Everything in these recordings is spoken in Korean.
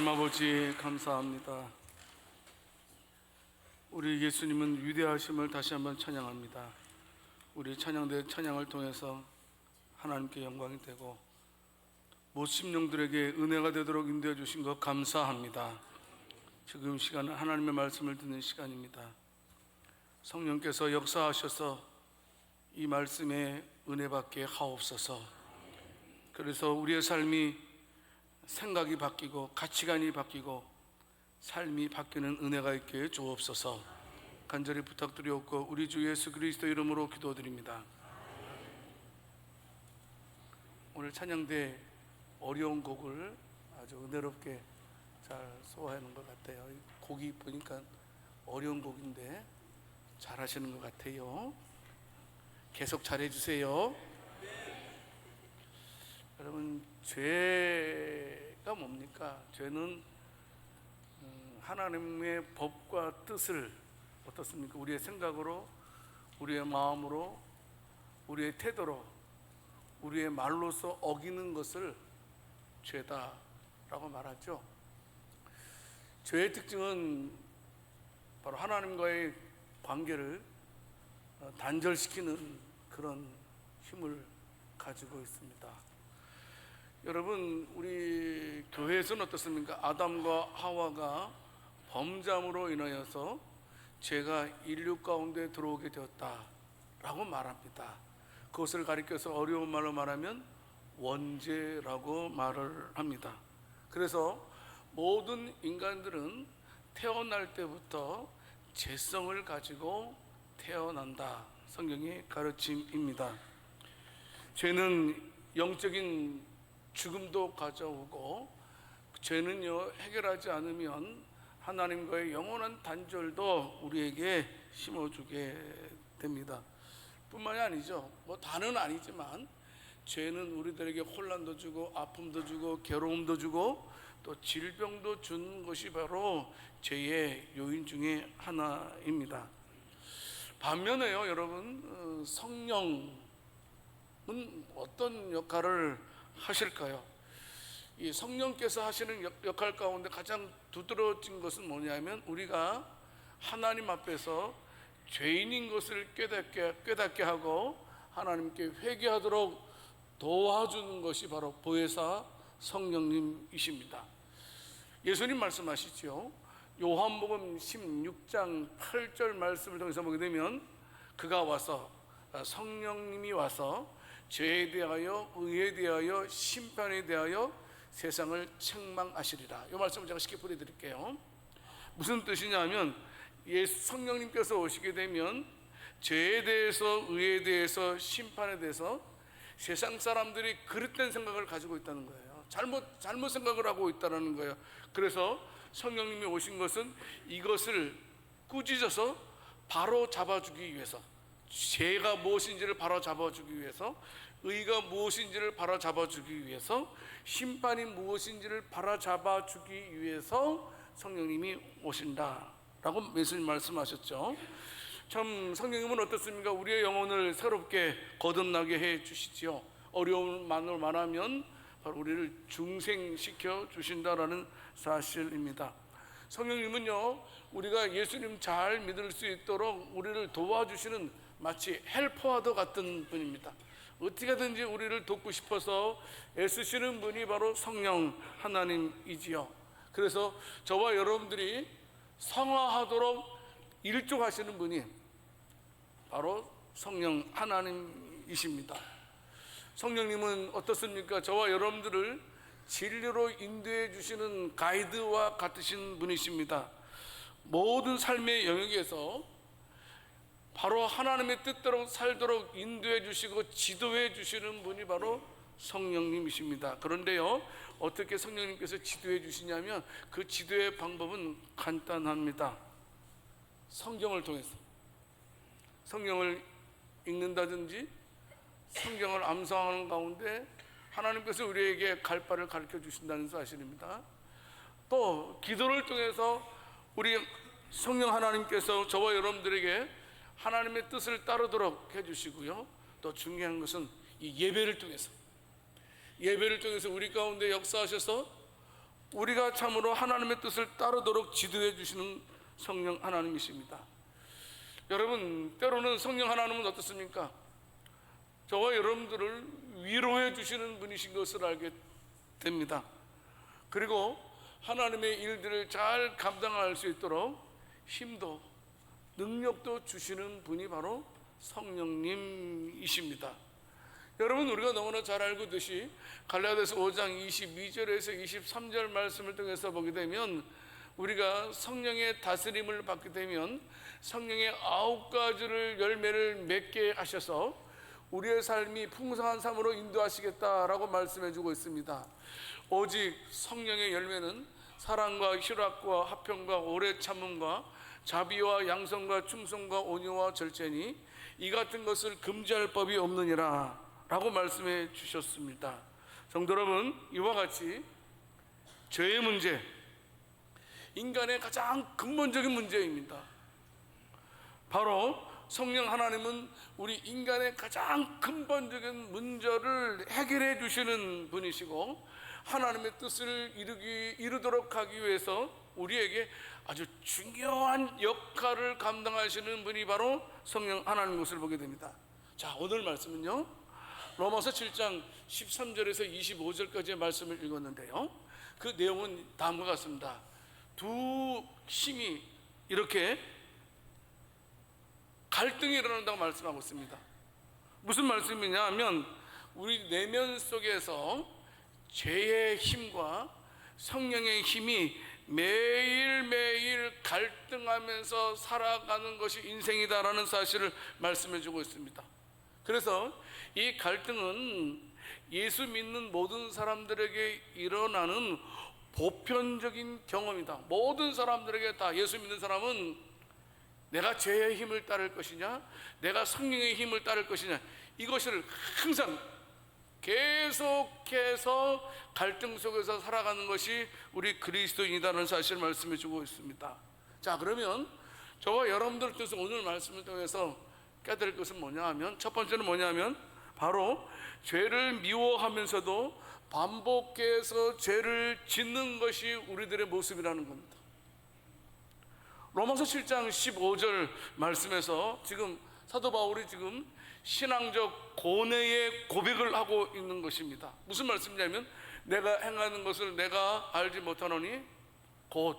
하나님 아버지 감사합니다. 우리 예수님은 위대하심을 다시 한번 찬양합니다. 우리 찬양대 찬양을 통해서 하나님께 영광이 되고 못 심령들에게 은혜가 되도록 인도해 주신 것 감사합니다. 지금 시간은 하나님의 말씀을 듣는 시간입니다. 성령께서 역사하셔서 이 말씀에 은혜 받게 하옵소서. 그래서 우리의 삶이 생각이 바뀌고 가치관이 바뀌고 삶이 바뀌는 은혜가 있게 주옵소서. 간절히 부탁드리옵고 우리 주 예수 그리스도 이름으로 기도드립니다. 오늘 찬양대 어려운 곡을 아주 은혜롭게 잘 소화하는 것 같아요. 곡이 보니까 어려운 곡인데 잘 하시는 것 같아요. 계속 잘 해주세요. 여러분, 죄가 뭡니까? 죄는 하나님의 법과 뜻을 어떻습니까? 우리의 생각으로, 우리의 마음으로, 우리의 태도로, 우리의 말로서 어기는 것을 죄다라고 말하죠. 죄의 특징은 바로 하나님과의 관계를 단절시키는 그런 힘을 가지고 있습니다. 여러분, 우리 교회에서는 어떻습니까? 아담과 하와가 범죄함으로 인하여서 죄가 인류 가운데 들어오게 되었다라고 말합니다. 그것을 가리켜서 어려운 말로 말하면 원죄라고 말을 합니다. 그래서 모든 인간들은 태어날 때부터 죄성을 가지고 태어난다. 성경의 가르침입니다. 죄는 영적인 죽음도 가져오고, 죄는요 해결하지 않으면 하나님과의 영원한 단절도 우리에게 심어주게 됩니다. 뿐만이 아니죠. 다는 아니지만 죄는 우리들에게 혼란도 주고 아픔도 주고 괴로움도 주고 또 질병도 주는 것이 바로 죄의 요인 중에 하나입니다. 반면에요, 여러분, 성령은 어떤 역할을 하실까요? 이 성령께서 하시는 역할 가운데 가장 두드러진 것은 뭐냐면 우리가 하나님 앞에서 죄인인 것을 깨닫게 하고 하나님께 회개하도록 도와주는 것이 바로 보혜사 성령님이십니다. 예수님 말씀하시죠. 요한복음 16장 8절 말씀을 통해서 보게 되면 그가 와서, 성령님이 와서 죄에 대하여 의에 대하여 심판에 대하여 세상을 책망하시리라. 이 말씀을 제가 쉽게 뿌려드릴게요. 무슨 뜻이냐면 성령님께서 오시게 되면 죄에 대해서 의에 대해서 심판에 대해서 세상 사람들이 그릇된 생각을 가지고 있다는 거예요. 잘못 생각을 하고 있다는 거예요. 그래서 성령님이 오신 것은 이것을 꾸짖어서 바로 잡아주기 위해서, 죄가 무엇인지를 바로 잡아주기 위해서, 의가 무엇인지를 바로 잡아주기 위해서, 심판이 무엇인지를 바로 잡아주기 위해서 성령님이 오신다라고 예수님 말씀하셨죠. 참 성령님은 어떻습니까? 우리의 영혼을 새롭게 거듭나게 해 주시지요. 어려운 만으로 말하면 바로 우리를 중생시켜 주신다라는 사실입니다. 성령님은요, 우리가 예수님 잘 믿을 수 있도록 우리를 도와주시는 마치 헬퍼와도 같은 분입니다. 어떻게든지 우리를 돕고 싶어서 애쓰시는 분이 바로 성령 하나님이지요. 그래서 저와 여러분들이 성화하도록 일조하시는 분이 바로 성령 하나님이십니다. 성령님은 어떻습니까? 저와 여러분들을 진리로 인도해 주시는 가이드와 같으신 분이십니다. 모든 삶의 영역에서 바로 하나님의 뜻대로 살도록 인도해 주시고 지도해 주시는 분이 바로 성령님이십니다. 그런데요, 어떻게 성령님께서 지도해 주시냐면 그 지도의 방법은 간단합니다. 성경을 통해서, 성경을 읽는다든지 성경을 암송하는 가운데 하나님께서 우리에게 갈 바를 가르쳐 주신다는 사실입니다. 또 기도를 통해서 우리 성령 하나님께서 저와 여러분들에게 하나님의 뜻을 따르도록 해주시고요. 또 중요한 것은 이 예배를 통해서 우리 가운데 역사하셔서 우리가 참으로 하나님의 뜻을 따르도록 지도해 주시는 성령 하나님이십니다. 여러분, 때로는 성령 하나님은 어떻습니까? 저와 여러분들을 위로해 주시는 분이신 것을 알게 됩니다. 그리고 하나님의 일들을 잘 감당할 수 있도록 힘도 능력도 주시는 분이 바로 성령님이십니다. 여러분, 우리가 너무나 잘 알고 있듯이 갈라디아서 5장 22절에서 23절 말씀을 통해서 보게 되면 우리가 성령의 다스림을 받게 되면 성령의 9가지를 열매를 맺게 하셔서 우리의 삶이 풍성한 삶으로 인도하시겠다라고 말씀해 주고 있습니다. 오직 성령의 열매는 사랑과 희락과 화평과 오래 참음과 자비와 양선과 충성과 온유와 절제니 이 같은 것을 금지할 법이 없느니라 라고 말씀해 주셨습니다. 성도 여러분, 이와 같이 죄의 문제, 인간의 가장 근본적인 문제입니다. 바로 성령 하나님은 우리 인간의 가장 근본적인 문제를 해결해 주시는 분이시고 하나님의 뜻을 이루도록 하기 위해서 우리에게 아주 중요한 역할을 감당하시는 분이 바로 성령 하나님 것을 보게 됩니다. 자, 오늘 말씀은요, 로마서 7장 13절에서 25절까지의 말씀을 읽었는데요, 그 내용은 다음과 같습니다. 두 힘이 이렇게 갈등이 일어난다고 말씀하고 있습니다. 무슨 말씀이냐 하면 우리 내면 속에서 죄의 힘과 성령의 힘이 매일매일 갈등하면서 살아가는 것이 인생이다라는 사실을 말씀해 주고 있습니다. 그래서 이 갈등은 예수 믿는 모든 사람들에게 일어나는 보편적인 경험이다. 모든 사람들에게 다, 예수 믿는 사람은 내가 죄의 힘을 따를 것이냐, 내가 성령의 힘을 따를 것이냐, 이것을 항상 계속해서 갈등 속에서 살아가는 것이 우리 그리스도인이라는 사실을 말씀해 주고 있습니다. 자, 그러면 저와 여러분들 뜻은 오늘 말씀을 통해서 깨달을 것은 뭐냐 하면, 첫 번째는 뭐냐 하면 바로 죄를 미워하면서도 반복해서 죄를 짓는 것이 우리들의 모습이라는 겁니다. 로마서 7장 15절 말씀에서 지금 사도 바울이 지금 신앙적 고뇌의 고백을 하고 있는 것입니다. 무슨 말씀이냐면 내가 행하는 것을 내가 알지 못하노니 곧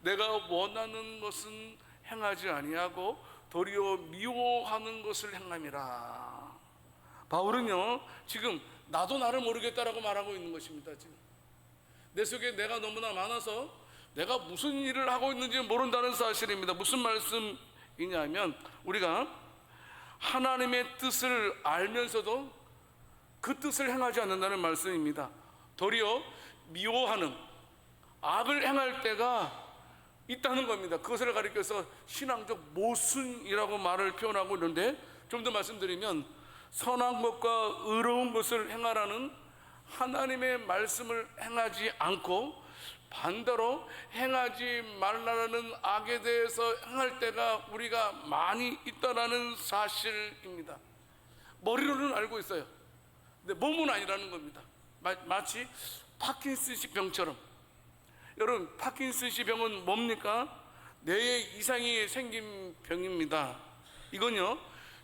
내가 원하는 것은 행하지 아니하고 도리어 미워하는 것을 행함이라. 바울은요, 지금 나도 나를 모르겠다라고 말하고 있는 것입니다. 지금 내 속에 내가 너무나 많아서 내가 무슨 일을 하고 있는지 모른다는 사실입니다. 무슨 말씀이냐면 우리가 하나님의 뜻을 알면서도 그 뜻을 행하지 않는다는 말씀입니다. 도리어 미워하는 악을 행할 때가 있다는 겁니다. 그것을 가리켜서 신앙적 모순이라고 말을 표현하고 있는데, 좀 더 말씀드리면 선한 것과 의로운 것을 행하라는 하나님의 말씀을 행하지 않고 반대로 행하지 말라는 악에 대해서 행할 때가 우리가 많이 있다라는 사실입니다. 머리로는 알고 있어요. 근데 몸은 아니라는 겁니다. 마치 파킨슨식 병처럼. 여러분, 파킨슨식 병은 뭡니까? 뇌에 이상이 생긴 병입니다. 이건요,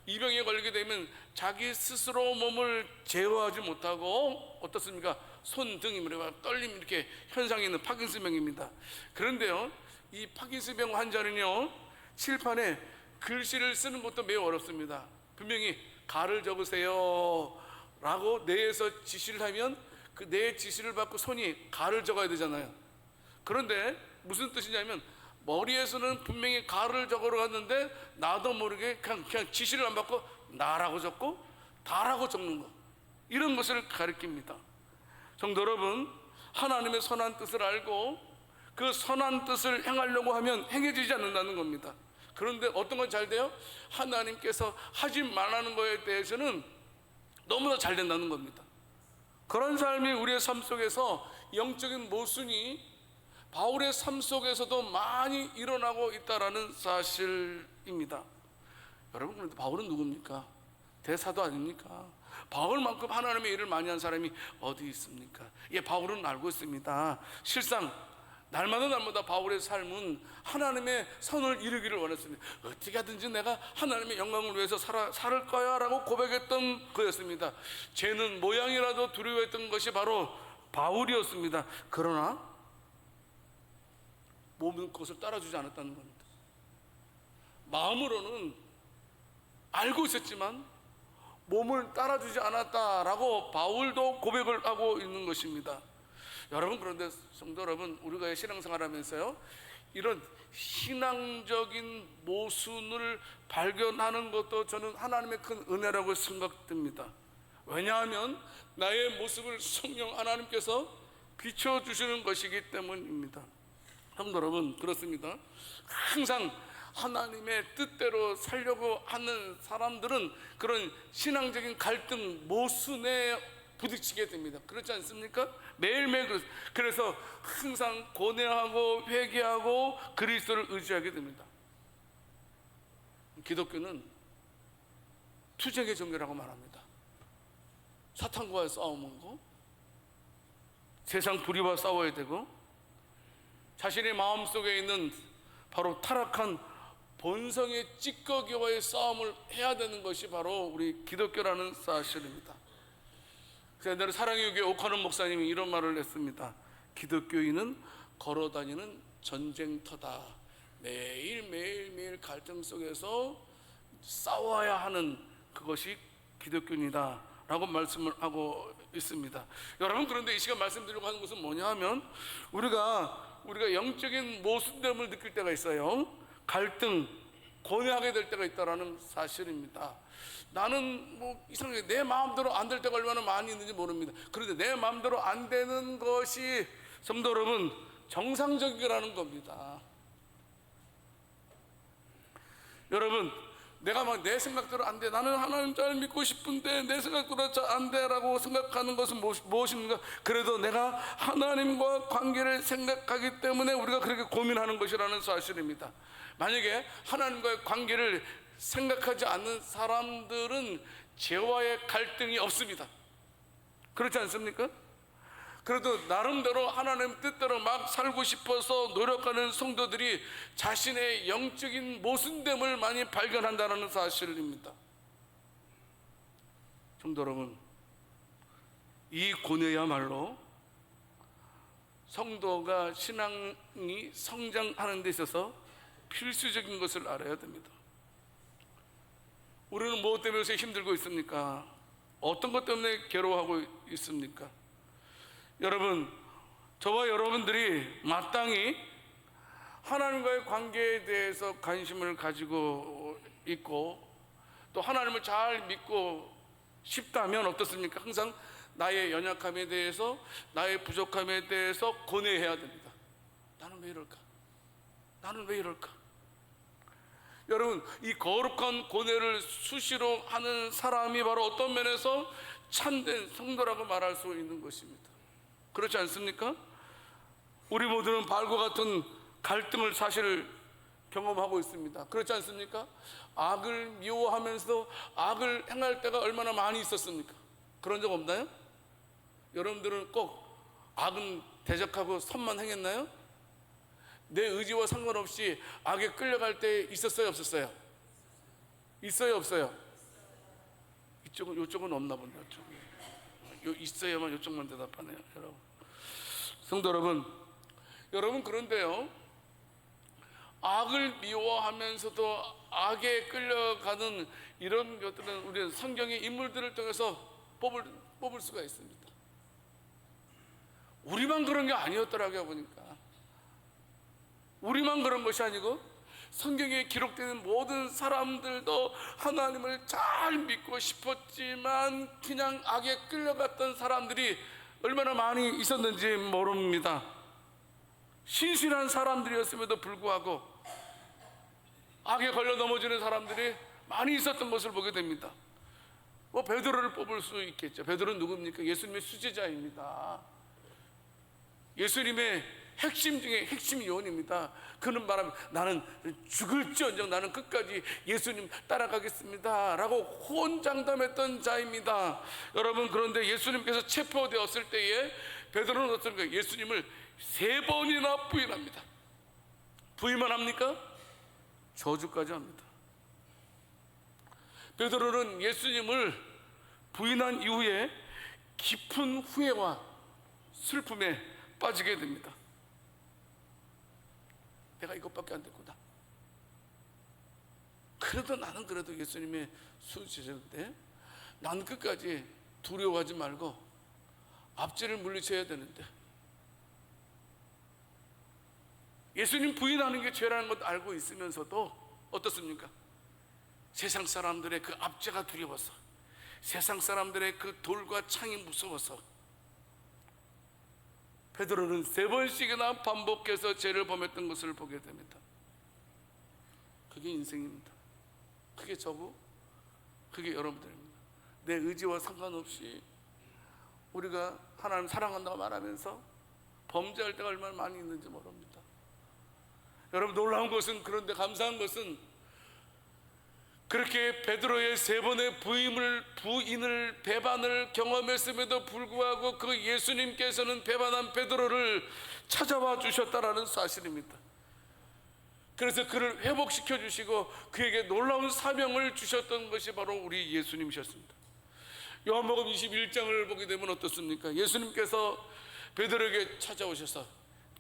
이 병에 걸리게 되면 자기 스스로 몸을 제어하지 못하고 어떻습니까? 손, 등, 떨림 이렇게 현상이 있는 파킨슨병입니다. 그런데요, 이 파킨슨병 환자는요, 칠판에 글씨를 쓰는 것도 매우 어렵습니다. 분명히 가를 적으세요 라고 뇌에서 지시를 하면 그 뇌의 지시를 받고 손이 가를 적어야 되잖아요. 그런데 무슨 뜻이냐면 머리에서는 분명히 가를 적으러 갔는데 나도 모르게 그냥 지시를 안 받고 나라고 적고 다라고 적는 것, 이런 것을 가리킵니다. 성도 여러분, 하나님의 선한 뜻을 알고 그 선한 뜻을 행하려고 하면 행해지지 않는다는 겁니다. 그런데 어떤 건 잘 돼요? 하나님께서 하지 말라는 거에 대해서는 너무나 잘 된다는 겁니다. 그런 삶이 우리의 삶 속에서 영적인 모순이 바울의 삶 속에서도 많이 일어나고 있다는 사실입니다. 여러분, 그런데 바울은 누굽니까? 대사도 아닙니까? 바울만큼 하나님의 일을 많이 한 사람이 어디 있습니까? 예, 바울은 알고 있습니다. 실상 날마다 바울의 삶은 하나님의 선을 이루기를 원했습니다. 어떻게 하든지 내가 하나님의 영광을 위해서 살 거야 라고 고백했던 그였습니다. 죄는 모양이라도 두려워했던 것이 바로 바울이었습니다. 그러나 몸은 그것을 따라주지 않았다는 겁니다. 마음으로는 알고 있었지만 몸을 따라주지 않았다라고 바울도 고백을 하고 있는 것입니다. 여러분, 그런데 성도 여러분, 우리가 신앙생활하면서요, 이런 신앙적인 모순을 발견하는 것도 저는 하나님의 큰 은혜라고 생각됩니다. 왜냐하면 나의 모습을 성령 하나님께서 비춰주시는 것이기 때문입니다. 성도 여러분, 그렇습니다. 항상 하나님의 뜻대로 살려고 하는 사람들은 그런 신앙적인 갈등, 모순에 부딪히게 됩니다. 그렇지 않습니까? 매일매일 그래서 항상 고뇌하고 회개하고 그리스도를 의지하게 됩니다. 기독교는 투쟁의 종교라고 말합니다. 사탄과의 싸움이고, 세상 불의와 싸워야 되고, 자신의 마음속에 있는 바로 타락한 본성의 찌꺼기와의 싸움을 해야 되는 것이 바로 우리 기독교라는 사실입니다. 그래서 옛날에 사랑의 교회 옥하는 목사님이 이런 말을 했습니다. 기독교인은 걸어다니는 전쟁터다. 매일 갈등 속에서 싸워야 하는 그것이 기독교인이다 라고 말씀을 하고 있습니다. 여러분, 그런데 이 시간 말씀드리려고 하는 것은 뭐냐 하면, 우리가 영적인 모순됨을 느낄 때가 있어요. 갈등, 고뇌하게 될 때가 있다라는 사실입니다. 나는 이상하게 내 마음대로 안 될 때가 얼마나 많이 있는지 모릅니다. 그런데 내 마음대로 안 되는 것이, 성도 여러분, 정상적이라는 겁니다. 여러분, 내가 막 내 생각대로 안 돼, 나는 하나님 잘 믿고 싶은데 내 생각대로 잘 안 돼라고 생각하는 것은 무엇입니까? 그래도 내가 하나님과 관계를 생각하기 때문에 우리가 그렇게 고민하는 것이라는 사실입니다. 만약에 하나님과의 관계를 생각하지 않는 사람들은 죄와의 갈등이 없습니다. 그렇지 않습니까? 그래도 나름대로 하나님 뜻대로 막 살고 싶어서 노력하는 성도들이 자신의 영적인 모순됨을 많이 발견한다는 사실입니다. 성도 여러분, 이 고뇌야말로 성도가 신앙이 성장하는 데 있어서 필수적인 것을 알아야 됩니다. 우리는 무엇 때문에 요새 힘들고 있습니까? 어떤 것 때문에 괴로워하고 있습니까? 여러분, 저와 여러분들이 마땅히 하나님과의 관계에 대해서 관심을 가지고 있고, 또 하나님을 잘 믿고 싶다면 어떻습니까? 항상 나의 연약함에 대해서, 나의 부족함에 대해서 고뇌해야 됩니다. 나는 왜 이럴까? 나는 왜 이럴까? 여러분, 이 거룩한 고뇌를 수시로 하는 사람이 바로 어떤 면에서 참된 성도라고 말할 수 있는 것입니다. 그렇지 않습니까? 우리 모두는 바울과 같은 갈등을 사실 경험하고 있습니다. 그렇지 않습니까? 악을 미워하면서 악을 행할 때가 얼마나 많이 있었습니까? 그런 적 없나요? 여러분들은 꼭 악은 대적하고 선만 행했나요? 내 의지와 상관없이 악에 끌려갈 때 있었어요, 없었어요? 있어요, 없어요? 이쪽은 없나 본다. 있어야만 이쪽만 대답하네요, 여러분. 성도 여러분, 그런데요, 악을 미워하면서도 악에 끌려가는 이런 것들은 우리는 성경의 인물들을 통해서 뽑을 수가 있습니다. 우리만 그런 게 아니었더라고요, 보니까. 우리만 그런 것이 아니고 성경에 기록되는 모든 사람들도 하나님을 잘 믿고 싶었지만 그냥 악에 끌려갔던 사람들이 얼마나 많이 있었는지 모릅니다. 신실한 사람들이었음에도 불구하고 악에 걸려 넘어지는 사람들이 많이 있었던 것을 보게 됩니다. 베드로를 뽑을 수 있겠죠. 베드로는 누굽니까? 예수님의 수제자입니다. 예수님의 핵심 중에 핵심 요원입니다. 그는 말하면 나는 죽을지언정 나는 끝까지 예수님 따라가겠습니다 라고 호언장담했던 자입니다. 여러분, 그런데 예수님께서 체포되었을 때에 베드로는 어떻습니까? 예수님을 3번이나 부인합니다. 부인만 합니까? 저주까지 합니다. 베드로는 예수님을 부인한 이후에 깊은 후회와 슬픔에 빠지게 됩니다. 내가 이것밖에 안 됐구나. 그래도 나는 그래도 예수님의 수제자인데 난 끝까지 두려워하지 말고 앞질을 물리쳐야 되는데, 예수님 부인하는 게 죄라는 것 알고 있으면서도 어떻습니까? 세상 사람들의 그 압제가 두려워서, 세상 사람들의 그 돌과 창이 무서워서 베드로는 3번씩이나 반복해서 죄를 범했던 것을 보게 됩니다. 그게 인생입니다. 그게 저고 그게 여러분들입니다. 내 의지와 상관없이 우리가 하나님 사랑한다고 말하면서 범죄할 때가 얼마나 많이 있는지 모릅니다. 여러분, 놀라운 것은, 그런데 감사한 것은, 그렇게 베드로의 3번의 부인을 배반을 경험했음에도 불구하고 그 예수님께서는 배반한 베드로를 찾아와 주셨다라는 사실입니다. 그래서 그를 회복시켜 주시고 그에게 놀라운 사명을 주셨던 것이 바로 우리 예수님이셨습니다. 요한복음 21장을 보게 되면 어떻습니까? 예수님께서 베드로에게 찾아오셔서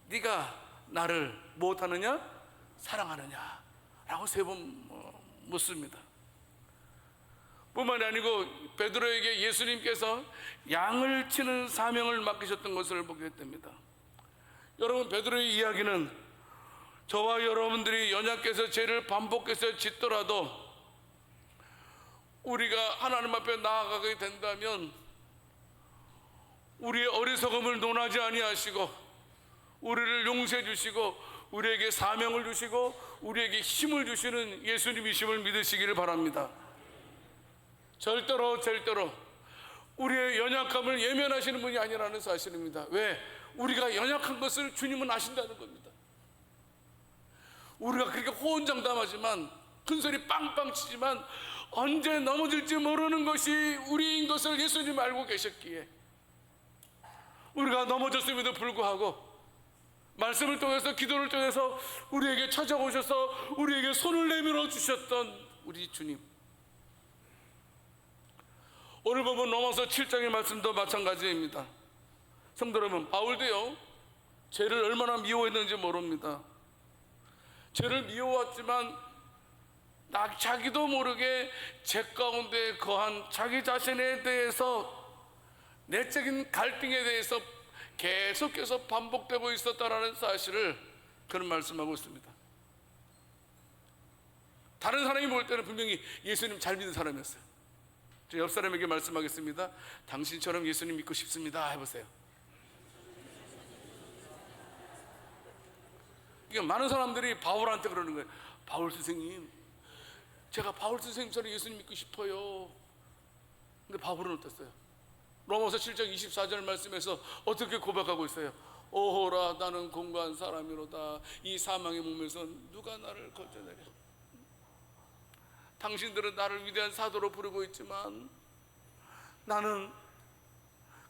네가 나를 무엇하느냐? 사랑하느냐? 라고 3번 묻습니다. 뿐만이 아니고 베드로에게 예수님께서 양을 치는 사명을 맡기셨던 것을 보게 됩니다. 여러분, 베드로의 이야기는 저와 여러분들이 연약해서 죄를 반복해서 짓더라도 우리가 하나님 앞에 나아가게 된다면 우리의 어리석음을 논하지 아니하시고 우리를 용서해 주시고 우리에게 사명을 주시고 우리에게 힘을 주시는 예수님이심을 믿으시기를 바랍니다. 절대로 우리의 연약함을 예면하시는 분이 아니라는 사실입니다. 왜? 우리가 연약한 것을 주님은 아신다는 겁니다. 우리가 그렇게 호언장담하지만, 큰소리 빵빵 치지만 언제 넘어질지 모르는 것이 우리인 것을 예수님 알고 계셨기에 우리가 넘어졌음에도 불구하고 말씀을 통해서, 기도를 통해서 우리에게 찾아오셔서 우리에게 손을 내밀어 주셨던 우리 주님. 오늘 보면 로마서 7장의 말씀도 마찬가지입니다. 성도 여러분, 바울도요 죄를 얼마나 미워했는지 모릅니다. 죄를 미워했지만 자기도 모르게 죄 가운데 거한 자기 자신에 대해서, 내적인 갈등에 대해서 계속해서 반복되고 있었다라는 사실을 그는 말씀하고 있습니다. 다른 사람이 볼 때는 분명히 예수님 잘 믿는 사람이었어요. 저 옆 사람에게 말씀하겠습니다. 당신처럼 예수님 믿고 싶습니다 해보세요. 이게 많은 사람들이 바울한테 그러는 거예요. 바울 선생님, 제가 바울 선생님처럼 예수님 믿고 싶어요. 근데 바울은 어땠어요? 로마서 7장 24절 말씀에서 어떻게 고백하고 있어요? 오호라, 나는 공고한 사람이로다. 이 사망의 몸에서 누가 나를 건져내랴. 당신들은 나를 위대한 사도로 부르고 있지만 나는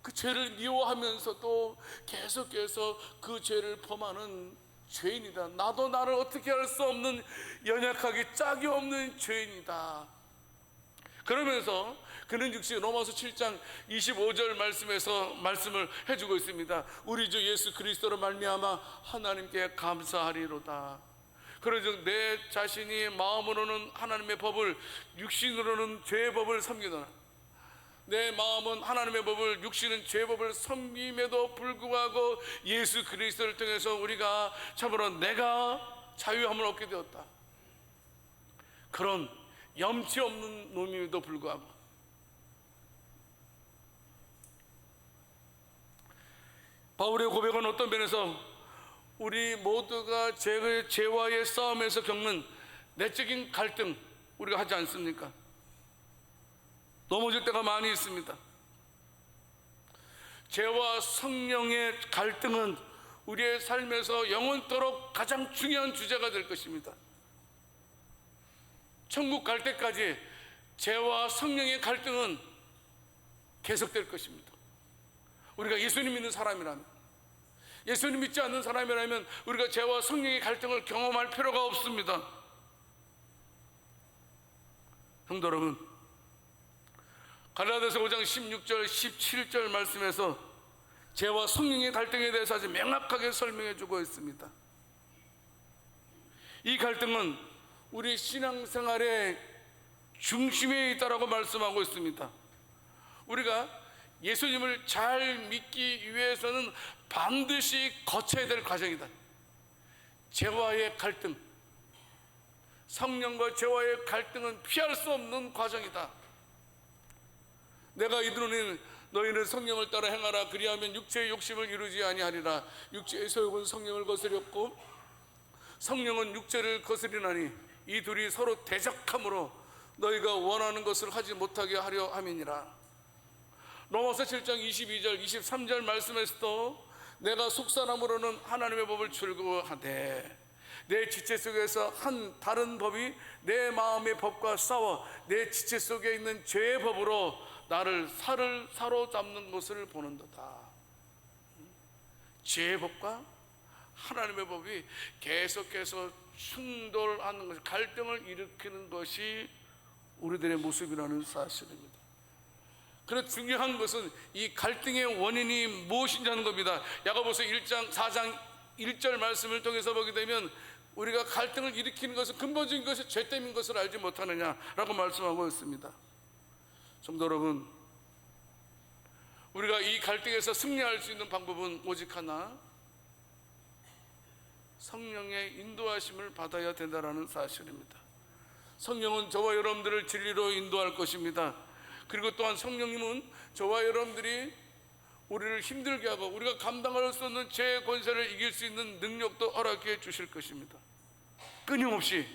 그 죄를 미워하면서도 계속해서 그 죄를 범하는 죄인이다. 나도 나를 어떻게 할 수 없는, 연약하기 짝이 없는 죄인이다. 그러면서 그는 즉시 로마서 7장 25절 말씀에서 말씀을 해주고 있습니다. 우리 주 예수 그리스도로 말미암아 하나님께 감사하리로다. 그러즉 내 자신이 마음으로는 하나님의 법을, 육신으로는 죄의 법을 섬기노라. 내 마음은 하나님의 법을, 육신은 죄의 법을 섬김에도 불구하고 예수 그리스도를 통해서 우리가 참으로 내가 자유함을 얻게 되었다. 그런 염치 없는 놈임에도 불구하고 바울의 고백은 어떤 면에서 우리 모두가 죄와의 싸움에서 겪는 내적인 갈등, 우리가 하지 않습니까? 넘어질 때가 많이 있습니다. 죄와 성령의 갈등은 우리의 삶에서 영원토록 가장 중요한 주제가 될 것입니다. 천국 갈 때까지 죄와 성령의 갈등은 계속될 것입니다. 우리가 예수님 믿는 사람이라면, 예수님 믿지 않는 사람이라면 우리가 죄와 성령의 갈등을 경험할 필요가 없습니다. 성도 여러분, 갈라디아서 5장 16절 17절 말씀에서 죄와 성령의 갈등에 대해서 아주 명확하게 설명해 주고 있습니다. 이 갈등은 우리 신앙생활의 중심에 있다라고 말씀하고 있습니다. 우리가 예수님을 잘 믿기 위해서는 반드시 거쳐야 될 과정이다. 죄와의 갈등, 성령과 죄와의 갈등은 피할 수 없는 과정이다. 내가 이르노니 너희는 성령을 따라 행하라. 그리하면 육체의 욕심을 이루지 아니하리라. 육체의 소욕은 성령을 거스렸고 성령은 육체를 거스리나니 이 둘이 서로 대적함으로 너희가 원하는 것을 하지 못하게 하려 함이니라. 로마서 7장 22절 23절 말씀에서도 내가 속사람으로는 하나님의 법을 즐거워하되 내 지체 속에서 한 다른 법이 내 마음의 법과 싸워 내 지체 속에 있는 죄의 법으로 나를 사로잡는 것을 보는도다. 죄의 법과 하나님의 법이 계속해서 충돌하는 것이, 갈등을 일으키는 것이 우리들의 모습이라는 사실입니다. 그래서 중요한 것은 이 갈등의 원인이 무엇인지 하는 겁니다. 야고보서 1장 4장 1절 말씀을 통해서 보게 되면 우리가 갈등을 일으키는 것은 근본적인 것이 죄 때문인 것을 알지 못하느냐라고 말씀하고 있습니다. 성도 여러분, 우리가 이 갈등에서 승리할 수 있는 방법은 오직 하나, 성령의 인도하심을 받아야 된다는 사실입니다. 성령은 저와 여러분들을 진리로 인도할 것입니다. 그리고 또한 성령님은 저와 여러분들이 우리를 힘들게 하고 우리가 감당할 수 없는 죄의 권세를 이길 수 있는 능력도 허락해 주실 것입니다. 끊임없이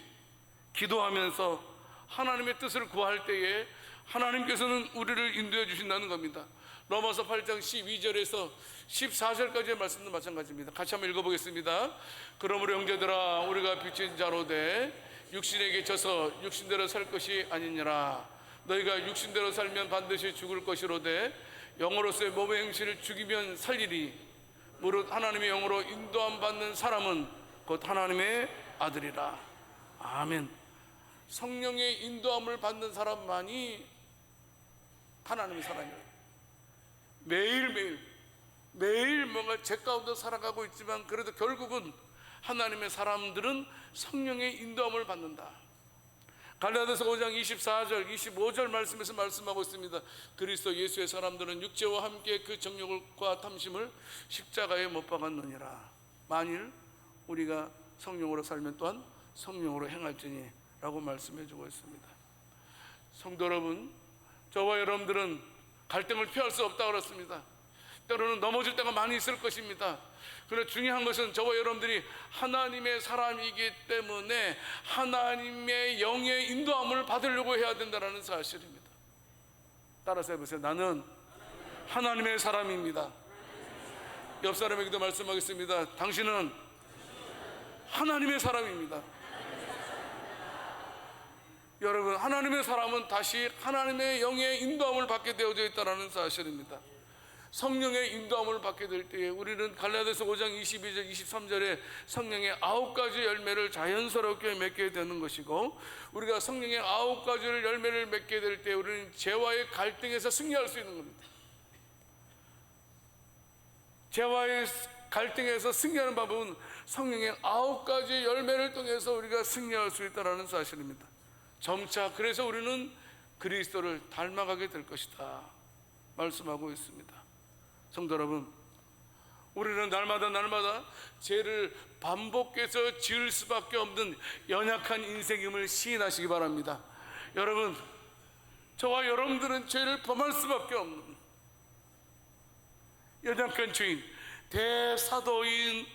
기도하면서 하나님의 뜻을 구할 때에 하나님께서는 우리를 인도해 주신다는 겁니다. 로마서 8장 12절에서 14절까지의 말씀도 마찬가지입니다. 같이 한번 읽어보겠습니다. 그러므로 형제들아, 우리가 빚진 자로 돼 육신에게 져서 육신대로 살 것이 아니니라. 너희가 육신대로 살면 반드시 죽을 것이로되 영으로서의 몸의 행실을 죽이면 살리리. 무릇 하나님의 영으로 인도함 받는 사람은 곧 하나님의 아들이라. 아멘. 성령의 인도함을 받는 사람만이 하나님의 사람이에요. 매일 뭔가 죄 가운데 살아가고 있지만 그래도 결국은 하나님의 사람들은 성령의 인도함을 받는다. 갈라디아서 5장 24절 25절 말씀에서 말씀하고 있습니다. 그리스도 예수의 사람들은 육체와 함께 그 정욕과 탐심을 십자가에 못 박았느니라. 만일 우리가 성령으로 살면 또한 성령으로 행할지니 라고 말씀해 주고 있습니다. 성도 여러분, 저와 여러분들은 갈등을 피할 수 없다고 그렇습니다. 때로는 넘어질 때가 많이 있을 것입니다. 그러나 중요한 것은 저와 여러분들이 하나님의 사람이기 때문에 하나님의 영의 인도함을 받으려고 해야 된다는 사실입니다. 따라서 해보세요. 나는 하나님의 사람입니다. 옆 사람에게도 말씀하겠습니다. 당신은 하나님의 사람입니다. 여러분, 하나님의 사람은 다시 하나님의 영의 인도함을 받게 되어져 있다는 사실입니다. 성령의 인도함을 받게 될 때에 우리는 갈라디아서 5장 22절 23절에 성령의 9가지 열매를 자연스럽게 맺게 되는 것이고, 우리가 성령의 9가지 열매를 맺게 될 때 우리는 죄와의 갈등에서 승리할 수 있는 겁니다. 죄와의 갈등에서 승리하는 방법은 성령의 9가지 열매를 통해서 우리가 승리할 수 있다는 사실입니다. 점차 그래서 우리는 그리스도를 닮아가게 될 것이다 말씀하고 있습니다. 성도 여러분, 우리는 날마다 죄를 반복해서 지을 수밖에 없는 연약한 인생임을 시인하시기 바랍니다. 여러분, 저와 여러분들은 죄를 범할 수밖에 없는 연약한 죄인, 대사도인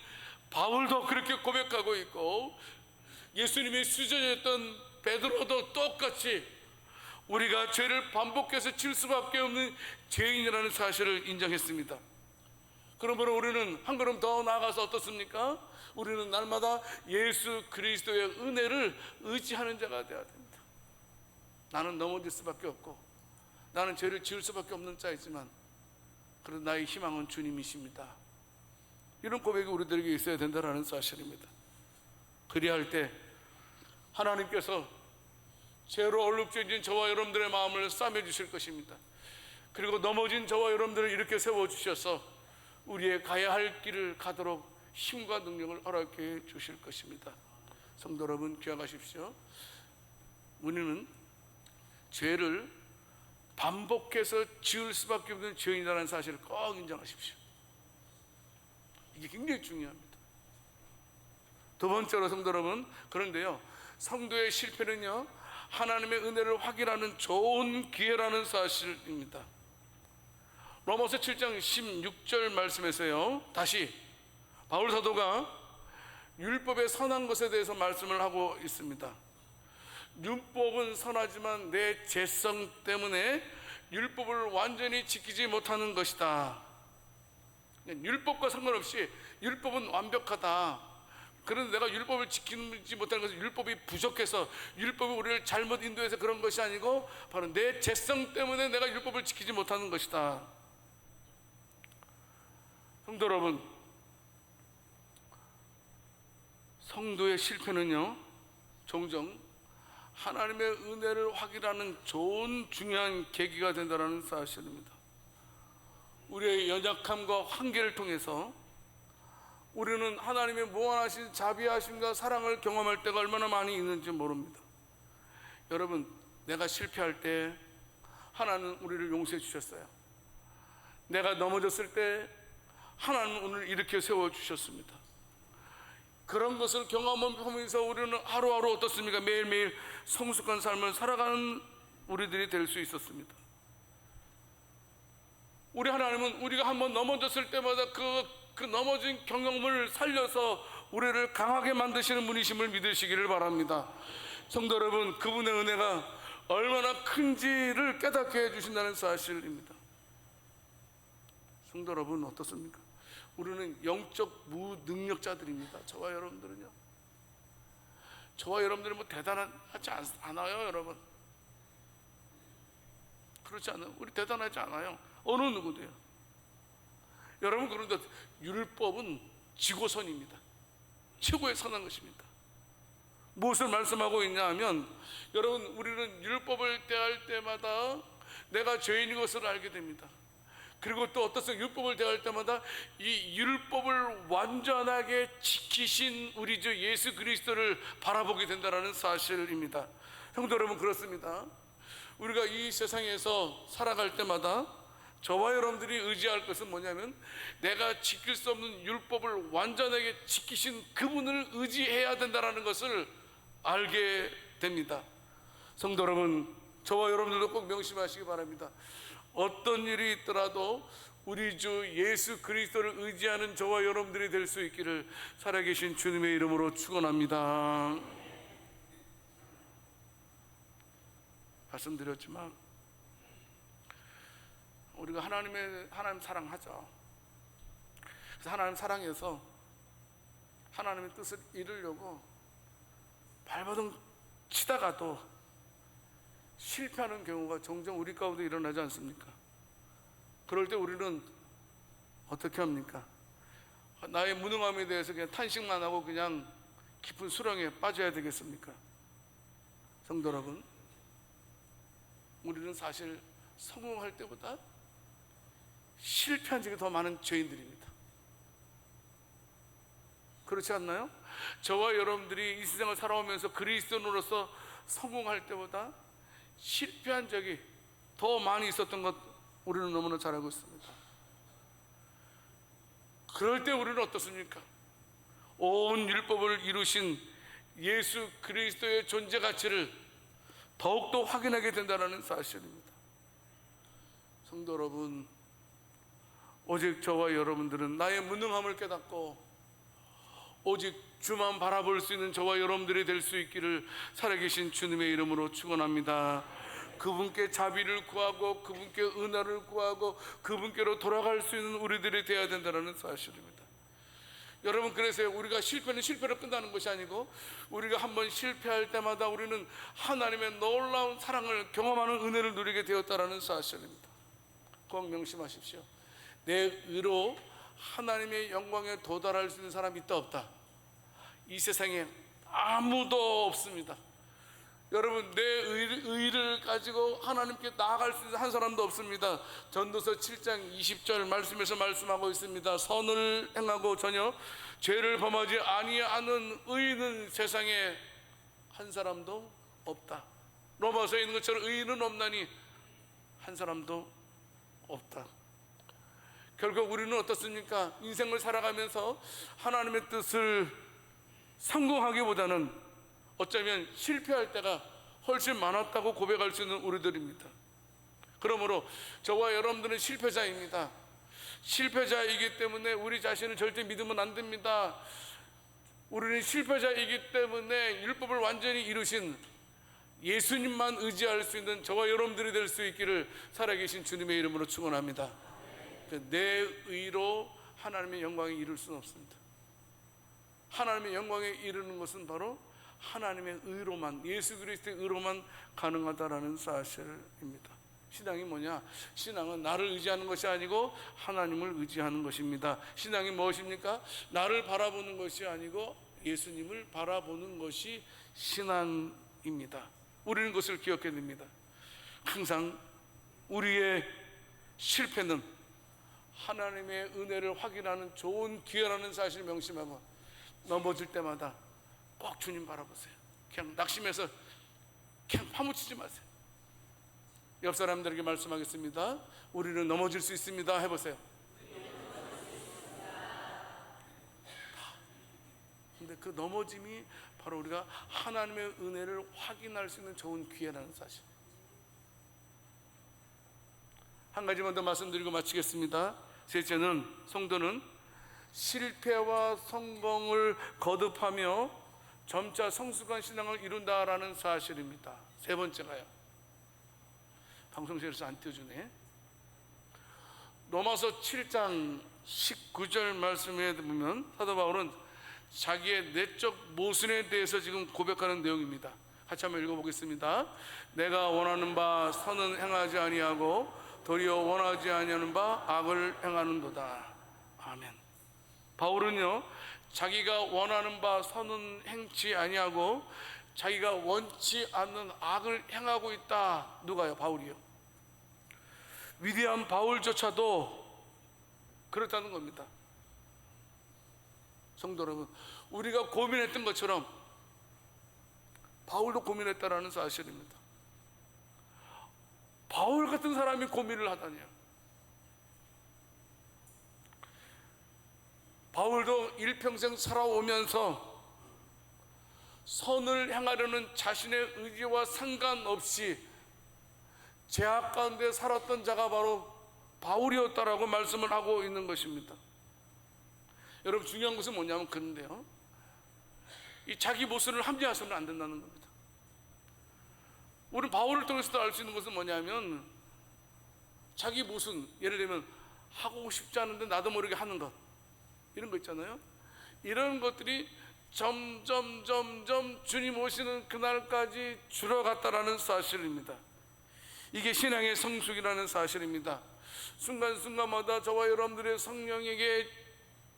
바울도 그렇게 고백하고 있고, 예수님의 수제자였던 베드로도 똑같이 우리가 죄를 반복해서 칠 수밖에 없는 죄인이라는 사실을 인정했습니다. 그러므로 우리는 한 걸음 더 나아가서 어떻습니까? 우리는 날마다 예수 그리스도의 은혜를 의지하는 자가 되어야 됩니다. 나는 넘어질 수밖에 없고 나는 죄를 지을 수밖에 없는 자이지만 그래도 나의 희망은 주님이십니다. 이런 고백이 우리들에게 있어야 된다는 사실입니다. 그리할 때 하나님께서 죄로 얼룩져진 저와 여러분들의 마음을 싸매 주실 것입니다. 그리고 넘어진 저와 여러분들을 이렇게 세워주셔서 우리의 가야 할 길을 가도록 힘과 능력을 허락해 주실 것입니다. 성도 여러분, 기억하십시오. 우리는 죄를 반복해서 지을 수밖에 없는 죄인이라는 사실을 꼭 인정하십시오. 이게 굉장히 중요합니다. 두 번째로 성도 여러분, 그런데요, 성도의 실패는요, 하나님의 은혜를 확인하는 좋은 기회라는 사실입니다. 로마서 7장 16절 말씀에서요, 다시 바울 사도가 율법의 선한 것에 대해서 말씀을 하고 있습니다. 율법은 선하지만 내 죄성 때문에 율법을 완전히 지키지 못하는 것이다. 율법과 상관없이 율법은 완벽하다. 그런데 내가 율법을 지키지 못하는 것은 율법이 부족해서, 율법이 우리를 잘못 인도해서 그런 것이 아니고 바로 내 죄성 때문에 내가 율법을 지키지 못하는 것이다. 성도 여러분, 성도의 실패는요, 종종 하나님의 은혜를 확인하는 좋은 중요한 계기가 된다는 사실입니다. 우리의 연약함과 한계를 통해서 우리는 하나님의 무한하신 자비하심과 사랑을 경험할 때가 얼마나 많이 있는지 모릅니다. 여러분, 내가 실패할 때 하나님은 우리를 용서해 주셨어요. 내가 넘어졌을 때 하나님은 오늘 이렇게 세워주셨습니다. 그런 것을 경험하면서 우리는 하루하루 어떻습니까? 매일매일 성숙한 삶을 살아가는 우리들이 될 수 있었습니다. 우리 하나님은 우리가 한번 넘어졌을 때마다 그 넘어진 경험을 살려서 우리를 강하게 만드시는 분이심을 믿으시기를 바랍니다. 성도 여러분, 그분의 은혜가 얼마나 큰지를 깨닫게 해주신다는 사실입니다. 성도 여러분, 어떻습니까? 우리는 영적 무능력자들입니다. 저와 여러분들은요, 저와 여러분들은 뭐 대단하지 않아요. 여러분, 그렇지 않아요. 우리 대단하지 않아요. 어느 누구도요. 여러분, 그런데 율법은 지고선입니다. 최고의 선한 것입니다. 무엇을 말씀하고 있냐 하면, 여러분, 우리는 율법을 대할 때마다 내가 죄인인 것을 알게 됩니다. 그리고 또 어떻습니까? 율법을 대할 때마다 이 율법을 완전하게 지키신 우리 주 예수 그리스도를 바라보게 된다는 사실입니다. 성도 여러분, 그렇습니다. 우리가 이 세상에서 살아갈 때마다 저와 여러분들이 의지할 것은 뭐냐면, 내가 지킬 수 없는 율법을 완전하게 지키신 그분을 의지해야 된다는 것을 알게 됩니다. 성도 여러분, 저와 여러분들도 꼭 명심하시기 바랍니다. 어떤 일이 있더라도 우리 주 예수 그리스도를 의지하는 저와 여러분들이 될 수 있기를 살아계신 주님의 이름으로 축원합니다. 말씀드렸지만 우리가 하나님 사랑하죠. 그래서 하나님 사랑해서 하나님의 뜻을 이루려고 발버둥 치다가도 실패하는 경우가 종종 우리 가운데 일어나지 않습니까? 그럴 때 우리는 어떻게 합니까? 나의 무능함에 대해서 그냥 탄식만 하고 그냥 깊은 수렁에 빠져야 되겠습니까? 성도 여러분, 우리는 사실 성공할 때보다 실패한 적이 더 많은 죄인들입니다. 그렇지 않나요? 저와 여러분들이 이 세상을 살아오면서 그리스도인으로서 성공할 때보다 실패한 적이 더 많이 있었던 것 우리는 너무나 잘 알고 있습니다. 그럴 때 우리는 어떻습니까? 온 율법을 이루신 예수 그리스도의 존재 가치를 더욱더 확인하게 된다는 사실입니다. 성도 여러분, 오직 저와 여러분들은 나의 무능함을 깨닫고 오직 주만 바라볼 수 있는 저와 여러분들이 될 수 있기를 살아계신 주님의 이름으로 축원합니다. 그분께 자비를 구하고 그분께 은혜를 구하고 그분께로 돌아갈 수 있는 우리들이 되어야 된다는 사실입니다. 여러분, 그래서 우리가 실패는 실패로 끝나는 것이 아니고 우리가 한번 실패할 때마다 우리는 하나님의 놀라운 사랑을 경험하는 은혜를 누리게 되었다는 사실입니다. 꼭 명심하십시오. 내 의로 하나님의 영광에 도달할 수 있는 사람이 있다 없다? 이 세상에 아무도 없습니다. 여러분, 내 의를 가지고 하나님께 나아갈 수 있는 한 사람도 없습니다. 전도서 7장 20절 말씀에서 말씀하고 있습니다. 선을 행하고 전혀 죄를 범하지 아니하는 의인은 세상에 한 사람도 없다. 로마서에 있는 것처럼 의인은 없나니 한 사람도 없다. 결국 우리는 어떻습니까? 인생을 살아가면서 하나님의 뜻을 성공하기보다는 어쩌면 실패할 때가 훨씬 많았다고 고백할 수 있는 우리들입니다. 그러므로 저와 여러분들은 실패자입니다. 실패자이기 때문에 우리 자신을 절대 믿으면 안 됩니다. 우리는 실패자이기 때문에 율법을 완전히 이루신 예수님만 의지할 수 있는 저와 여러분들이 될 수 있기를 살아계신 주님의 이름으로 축원합니다. 내 의로 하나님의 영광에 이룰 수는 없습니다. 하나님의 영광에 이르는 것은 바로 하나님의 의로만, 예수 그리스도의 의로만 가능하다라는 사실입니다. 신앙이 뭐냐? 신앙은 나를 의지하는 것이 아니고 하나님을 의지하는 것입니다. 신앙이 무엇입니까? 나를 바라보는 것이 아니고 예수님을 바라보는 것이 신앙입니다. 우리는 그것을 기억해야 됩니다. 항상 우리의 실패는 하나님의 은혜를 확인하는 좋은 기회라는 사실을 명심하고 넘어질 때마다 꼭 주님 바라보세요. 그냥 낙심해서 그냥 파묻히지 마세요. 옆 사람들에게 말씀하겠습니다. 우리는 넘어질 수 있습니다. 해보세요. 근데 그 넘어짐이 바로 우리가 하나님의 은혜를 확인할 수 있는 좋은 기회라는 사실. 한 가지만 더 말씀드리고 마치겠습니다. 셋째는, 성도는 실패와 성공을 거듭하며 점차 성숙한 신앙을 이룬다라는 사실입니다. 세 번째가요, 방송실에서 안 띄워주네. 로마서 7장 19절 말씀에 보면 사도 바울은 자기의 내적 모순에 대해서 지금 고백하는 내용입니다. 같이 한번 읽어보겠습니다. 내가 원하는 바 선은 행하지 아니하고 도리어 원하지 아니하는 바 악을 행하는도다. 아멘. 바울은요, 자기가 원하는 바 선은 행치 아니하고 자기가 원치 않는 악을 행하고 있다. 누가요? 바울이요. 위대한 바울조차도 그렇다는 겁니다. 성도 여러분, 우리가 고민했던 것처럼 바울도 고민했다라는 사실입니다. 바울 같은 사람이 고민을 하다니요. 바울도 일평생 살아오면서 선을 행하려는 자신의 의지와 상관없이 죄악 가운데 살았던 자가 바로 바울이었다라고 말씀을 하고 있는 것입니다. 여러분, 중요한 것은 뭐냐면 그런데요, 이 자기 모순을 합리화해서는 안 된다는 겁니다. 우리 바울을 통해서도 알 수 있는 것은 뭐냐면 자기 모순, 예를 들면 하고 싶지 않은데 나도 모르게 하는 것, 이런 거 있잖아요. 이런 것들이 점점 주님 오시는 그날까지 줄어갔다라는 사실입니다. 이게 신앙의 성숙이라는 사실입니다. 순간순간마다 저와 여러분들의 성령에게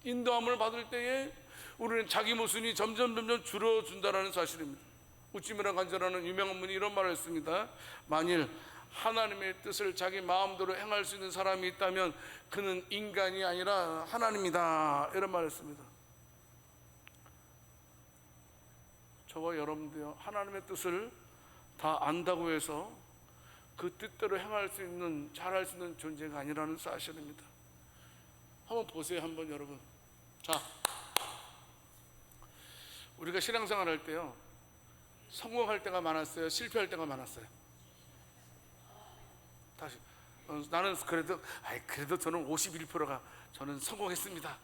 인도함을 받을 때에 우리는 자기 모순이 점점 줄어든다는 사실입니다. 우찌미라 간자라는 유명한 분이 이런 말을 했습니다. 만일 하나님의 뜻을 자기 마음대로 행할 수 있는 사람이 있다면 그는 인간이 아니라 하나님이다, 이런 말을 했습니다. 저와 여러분도요, 하나님의 뜻을 다 안다고 해서 그 뜻대로 행할 수 있는, 잘할 수 있는 존재가 아니라는 사실입니다. 한번 보세요. 한번 여러분, 자, 우리가 신앙생활 할 때요, 성공할 때가 많았어요? 실패할 때가 많았어요? 다시, 나는 그래도 저는 51%가 저는 성공했습니다,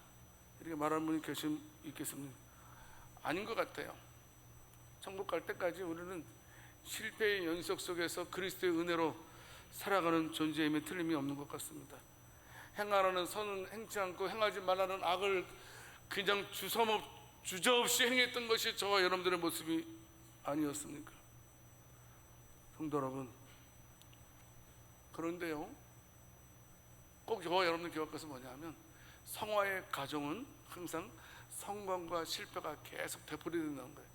이렇게 말하는 분이 있겠습니다. 아닌 것 같아요. 천국 갈 때까지 우리는 실패의 연속 속에서 그리스도의 은혜로 살아가는 존재임에 틀림이 없는 것 같습니다. 행하라는 선은 행치 않고 행하지 말라는 악을 그냥 주저없이 행했던 것이 저와 여러분들의 모습이 아니었습니까? 성도 여러분, 그런데요, 꼭 저와 여러분들 기억할 것은 뭐냐면, 성화의 가정은 항상 성공과 실패가 계속 되풀이된다는 거예요.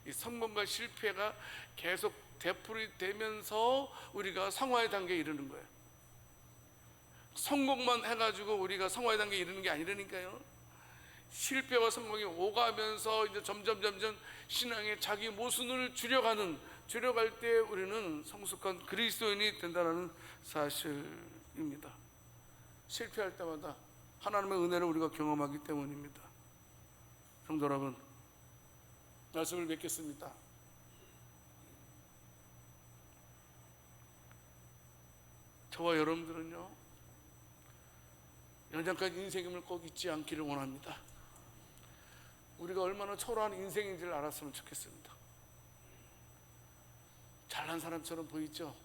이 성공과 실패가 계속 되풀이되면서 우리가 성화의 단계에 이르는 거예요. 성공만 해가지고 우리가 성화의 단계에 이르는 게 아니라니까요. 실패와 성공이 오가면서 이제 점점 신앙의 자기 모순을 줄여갈 때 우리는 성숙한 그리스도인이 된다는 사실입니다. 실패할 때마다 하나님의 은혜를 우리가 경험하기 때문입니다. 성도 여러분, 말씀을 맺겠습니다. 저와 여러분들은요, 연장까지 인생임을 꼭 잊지 않기를 원합니다. 우리가 얼마나 초라한 인생인지를 알았으면 좋겠습니다. 잘난 사람처럼 보이죠?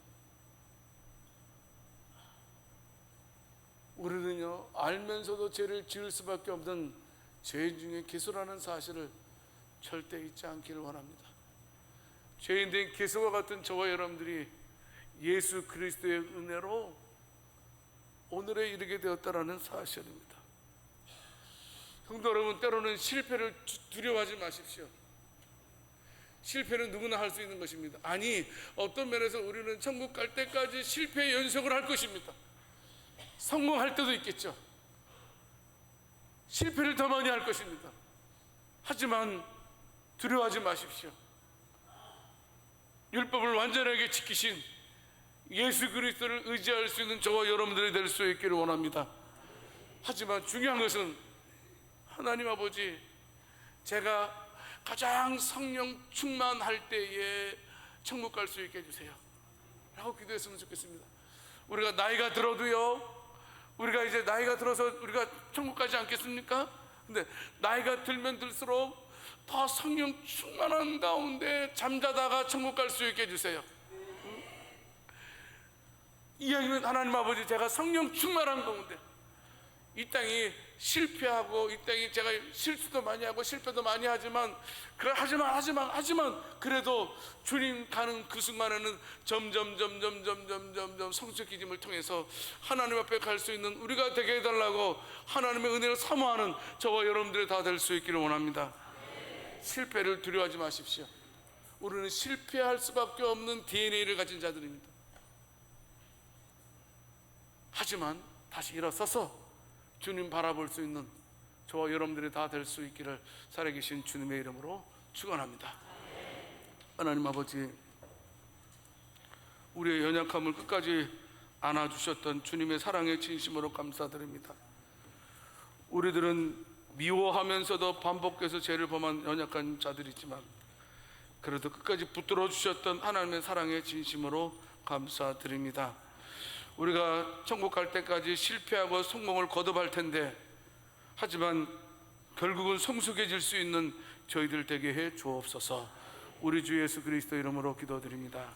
우리는요, 알면서도 죄를 지을 수밖에 없는 죄인 중에 기수라는 사실을 절대 잊지 않기를 원합니다. 죄인된 기수와 같은 저와 여러분들이 예수 그리스도의 은혜로 오늘에 이르게 되었다라는 사실입니다. 성도 여러분, 때로는 실패를 두려워하지 마십시오. 실패는 누구나 할 수 있는 것입니다. 아니, 어떤 면에서 우리는 천국 갈 때까지 실패의 연속을 할 것입니다. 성공할 때도 있겠죠. 실패를 더 많이 할 것입니다. 하지만 두려워하지 마십시오. 율법을 완전하게 지키신 예수 그리스도를 의지할 수 있는 저와 여러분들이 될 수 있기를 원합니다. 하지만 중요한 것은 하나님 아버지, 제가 가장 성령 충만할 때에 천국 갈 수 있게 해주세요 라고 기도했으면 좋겠습니다. 우리가 나이가 들어도요, 우리가 이제 나이가 들어서 우리가 천국 가지 않겠습니까? 근데 나이가 들면 들수록 더 성령 충만한 가운데 잠자다가 천국 갈 수 있게 해주세요. 이야기는 하나님 아버지, 제가 성령 충만한 가운데 이 땅이 실패하고 이 땅이 제가 실수도 많이 하고 실패도 많이 하지만 그래도 주님 가는 그 순간에는 점점 성숙해짐을 통해서 하나님 앞에 갈 수 있는 우리가 되게 해달라고 하나님의 은혜를 사모하는 저와 여러분들이 다 될 수 있기를 원합니다. 실패를 두려워하지 마십시오. 우리는 실패할 수밖에 없는 DNA를 가진 자들입니다. 하지만 다시 일어서서 주님 바라볼 수 있는 저와 여러분들이 다 될 수 있기를 살아계신 주님의 이름으로 축원합니다. 하나님 아버지, 우리의 연약함을 끝까지 안아주셨던 주님의 사랑의 진심으로 감사드립니다. 우리들은 미워하면서도 반복해서 죄를 범한 연약한 자들이지만 그래도 끝까지 붙들어 주셨던 하나님의 사랑의 진심으로 감사드립니다. 우리가 천국 갈 때까지 실패하고 성공을 거듭할 텐데, 하지만 결국은 성숙해질 수 있는 저희들 되게 해 주옵소서. 우리 주 예수 그리스도 이름으로 기도드립니다.